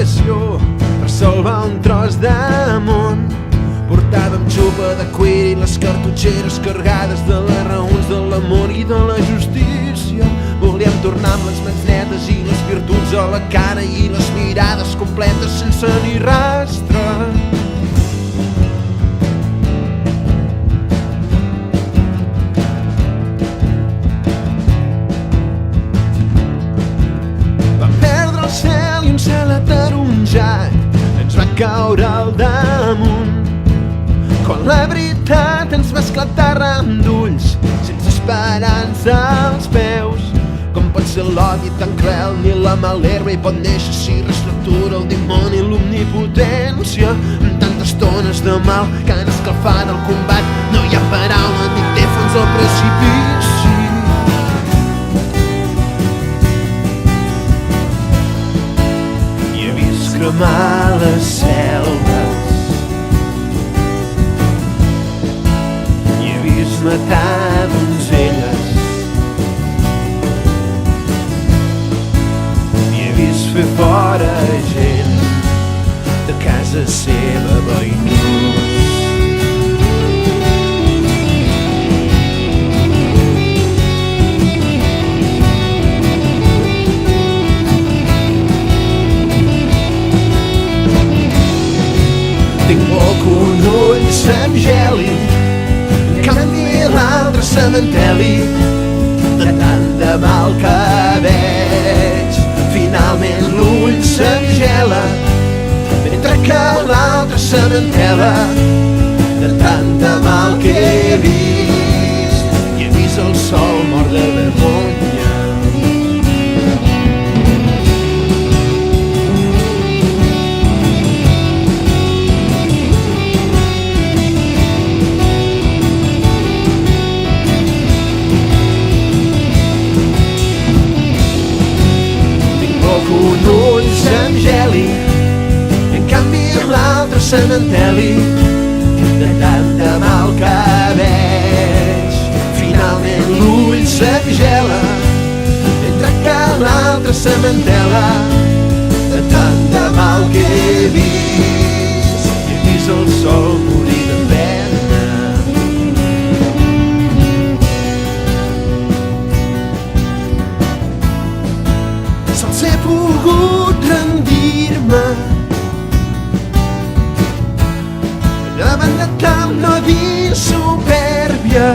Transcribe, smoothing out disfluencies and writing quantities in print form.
passió per salvar un tros de món. Portàvem xupa de cuir i les cartutxeres carregades de les raons de l'amor i de la justícia. Volíem tornar amb les mans netes i les virtuts a la cara i les mirades completes sense ni rastre. Vam perdre el cel i un cel ataronjat ens va caure al damunt. Quan la veritat ens va esclatar ram d'ulls, sense esperança als peus. Com pot ser l'odi tan cruel, ni la malherba hi pot néixer si reestructura el dimoni i l'omnipotència. Amb tantes tones de mal que han escalfat el combat, no hi ha paraula ni té fons al precipici. I he vist cremar les selves, matar donzelles, i he vist fer fora gent de casa seva veïnós. Tinc por que un ull s'engeli, l'altre s'amanteli de tant de mal que veig. Finalment l'ull s'engela mentre que l'altre s'amantela de tant de mal que he vist. I he vist el sol mort de vergonya. Un ull s'engeli, en canvi l'altre s'amanteli de tant de mal que veig. Finalment l'ull s'engela mentre que l'altre s'amantela de tant de mal que he vist. I he vist el sol morir de pena. Sols he pogut rendir-me davant de tant odi i supèrbia.